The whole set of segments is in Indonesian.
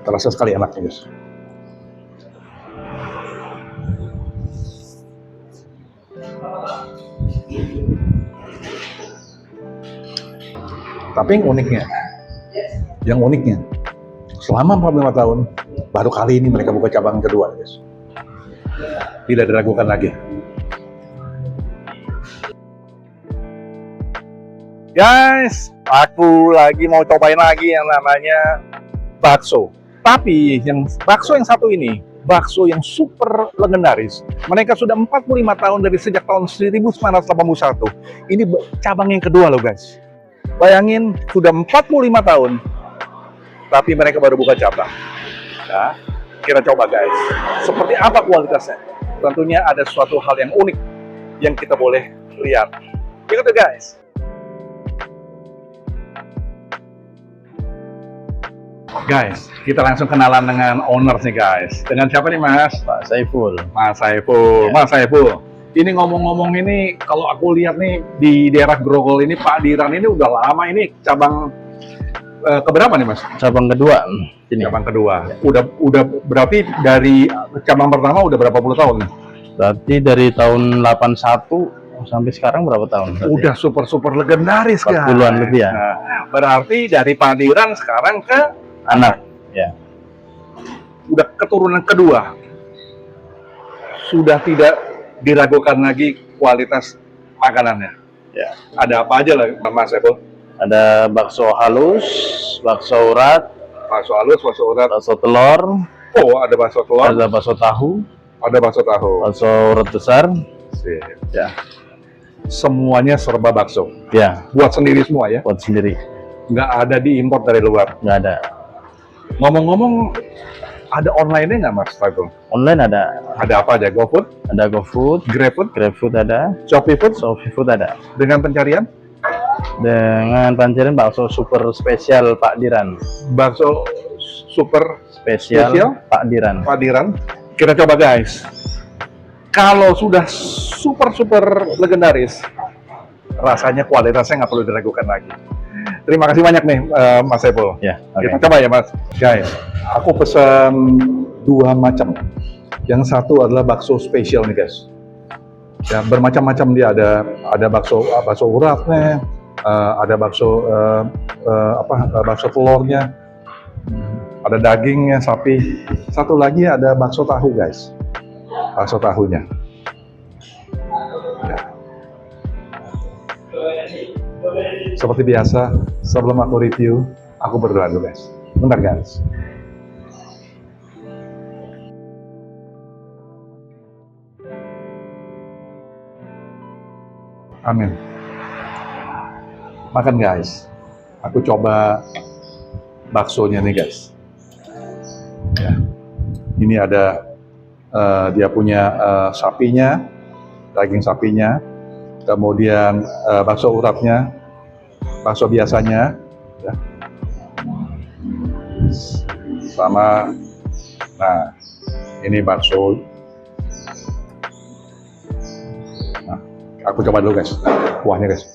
Terasa sekali enaknya guys. Tapi yang uniknya, selama 45 tahun, baru kali ini mereka buka cabang kedua guys. Tidak diragukan lagi. Guys, aku lagi mau cobain lagi yang namanya bakso. Tapi yang bakso yang satu ini, bakso yang super legendaris. Mereka sudah 45 tahun dari sejak tahun 1981. Ini cabang yang kedua loh guys. Bayangin, sudah 45 tahun, tapi mereka baru buka cabang. Nah, kita coba guys, seperti apa kualitasnya. Tentunya ada suatu hal yang unik yang kita boleh lihat. Ikuti guys. Guys, kita langsung kenalan dengan owner nih guys. Dengan siapa nih mas? Pak Saiful. Mas Saiful. Ya. Mas Saiful. Ini ngomong-ngomong ini, kalau aku lihat nih di daerah Grogol ini, Pak Diran ini udah lama ini cabang keberapa nih mas? Cabang kedua. Ini. Cabang kedua. Udah berarti dari cabang pertama udah berapa puluh tahun? Berarti dari tahun 81 sampai sekarang berapa tahun? Berarti? Udah super legendaris kan? 40-an lebih ya. Nah, berarti dari Pak Diran sekarang ke Anak. Ya. udah keturunan kedua. Sudah tidak diragukan lagi kualitas makanannya. Ya. Ada apa aja lah Mas Saiful? Ada bakso halus, bakso urat, Bakso halus, bakso urat. bakso telur, Oh, ada bakso telur, ada bakso tahu, ada bakso tahu. bakso urat besar. Sip. Ya. Semuanya serba bakso. Ya, Buat sendiri semua ya? buat sendiri. Nggak ada diimpor dari luar. Nggak ada. Ngomong-ngomong, ada online-nya nggak Mas Saiful? Online ada. Ada apa aja? GoFood, Ada GoFood, GrabFood, GrabFood ada, Shopee Food, Shopee Food ada. dengan pencarian Dengan panceran bakso super spesial Pak Diran. bakso super Spesial Spesial? Pak Diran. Pak Diran. Kita coba guys. Kalau sudah super legendaris, rasanya kualitasnya nggak perlu diragukan lagi. Terima kasih banyak nih Mas Saiful. Ya, oke. Kita coba ya Mas. Guys, aku pesan 2 macam. Yang satu adalah bakso spesial nih guys. Ya, bermacam-macam dia, ada bakso uratnya, ada bakso bakso telurnya, ada dagingnya sapi. Satu lagi ada bakso tahu guys. Bakso tahunya. Ya. Seperti biasa, sebelum aku review, aku berdoa dulu guys. Bentar guys. Amin. Makan guys. Aku coba baksonya nih guys. Ya. Ini ada dia punya sapinya, daging sapinya, kemudian bakso uratnya, bakso biasanya, ya. Sama, nah ini bakso. Nah, aku coba dulu guys, kuahnya guys.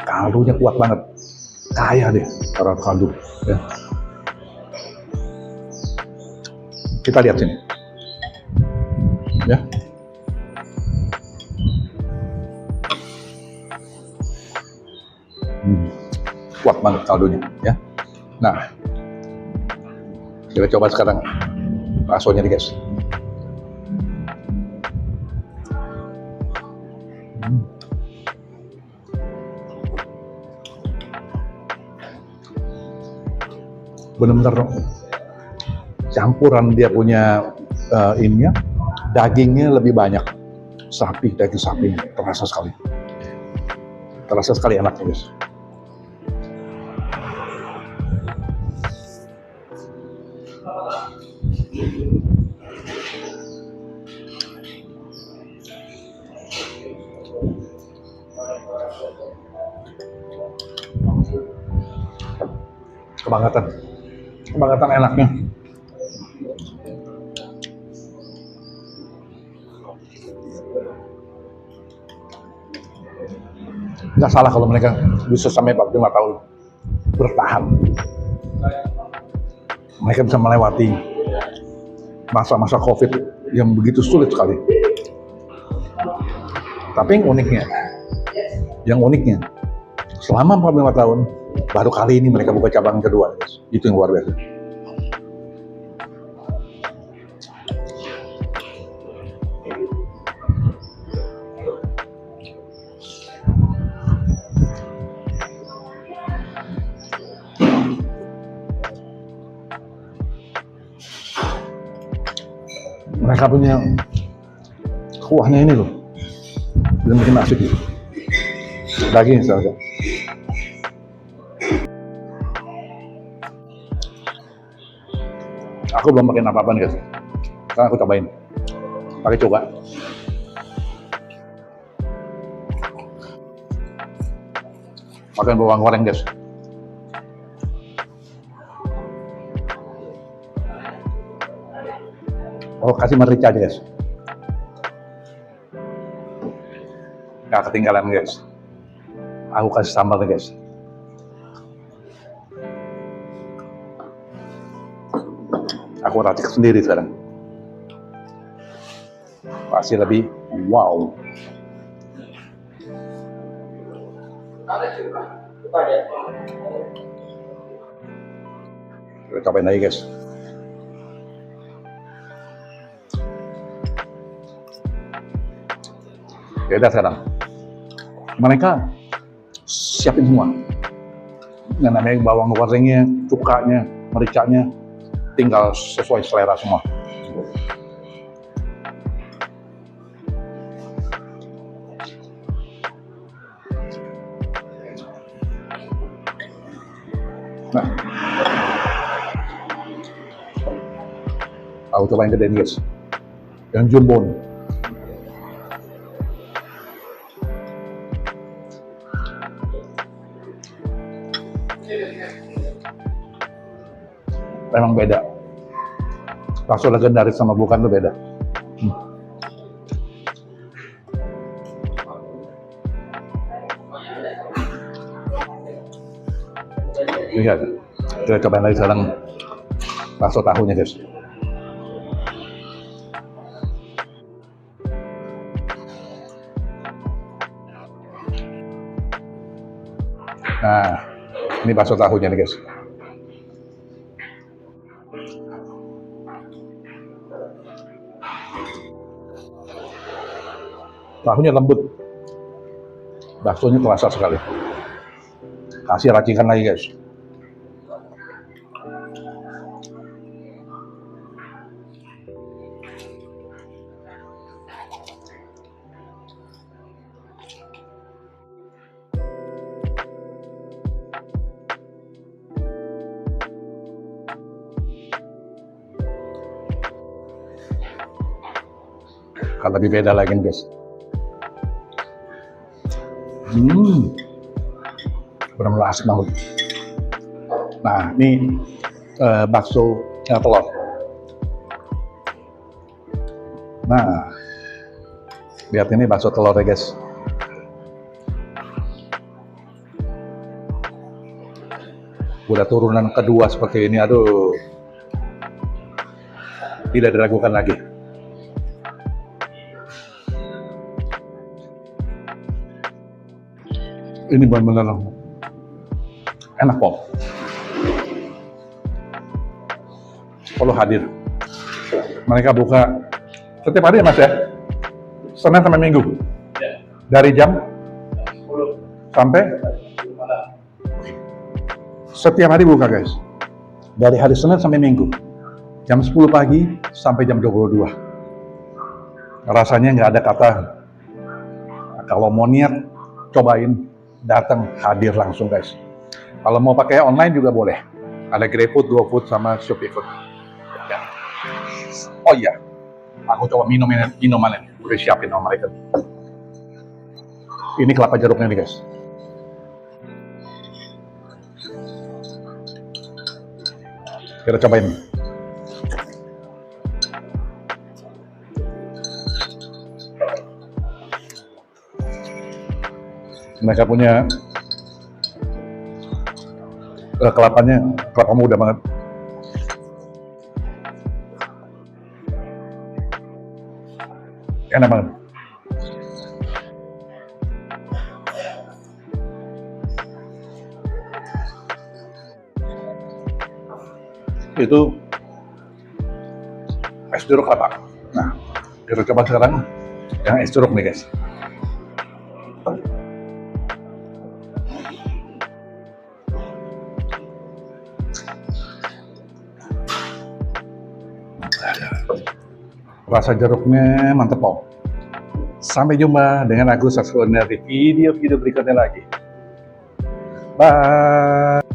Kaldunya kuat banget, kaya deh cara kaldu. Ya. Kita lihat sini, ya. Kuat banget kaldunya, ya. Nah, kita coba sekarang baksonya nih guys. Benar-benar campuran dia punya ininya, dagingnya lebih banyak, daging sapi terasa sekali enaknya guys. Kebangetan enaknya. Nggak salah kalau mereka bisa sampai 45 tahun bertahan. Mereka bisa melewati masa-masa COVID yang begitu sulit sekali. Tapi yang uniknya, selama 45 tahun, baru kali ini mereka buka cabang kedua, guys. Itu yang luar biasa. Mereka punya kuahnya ini loh, yang bikin asik gitu. Daging saja. Aku belum pakai apa-apa nih guys. Sekarang aku cobain. Pakai coba. Makan bawang goreng guys. Oh, kasih merica aja guys. Nggak ketinggalan guys. Aku kasih sambal nih guys. Aku racik sendiri sekarang. Pasti lebih wow. Kita cobain lagi guys. Beda sekarang. Mereka siapin semua. Yang namanya bawang gorengnya, cukanya, mericanya, tinggal sesuai selera semua. Nah, aku cobain gede nih guys. Yang jumbo nih. Memang beda. Bakso legendaris sama bukan tuh beda. Lihat, kita cobain lagi sekarang bakso tahunya guys. Nah, ini bakso tahunya nih guys. Tahunya lembut, baksonya terasa sekali. Kasih racikan lagi guys. Kalau lebih beda lagi guys. Benar-benar asik banget. Nah, ini bakso telur. Nah, lihat ini bakso telur ya guys. Udah turunan kedua seperti ini, aduh, tidak diragukan lagi. Ini benar-benar enak kok. Kalau hadir, mereka buka setiap hari ya mas ya, Senin sampai Minggu, dari jam 10 sampai setiap hari buka guys, dari hari Senin sampai Minggu, jam 10 pagi sampai jam 22. Rasanya nggak ada kata, kalau mau niat cobain, datang hadir langsung guys. Kalau mau pakai online juga boleh. Ada GrabFood, GoFood sama Shopee Food. Ya. Oh iya, aku coba minuman ini. Udah siapin sama mereka. Ini kelapa jeruknya nih guys. Kita cobain. Mereka punya kelapanya kelapa muda banget. Enak banget. Itu es jeruk kelapa. Nah, kita coba sekarang yang es jeruk nih guys. Rasa jeruknya mantep kok. Sampai jumpa dengan aku Sasko di video-video berikutnya lagi. Bye.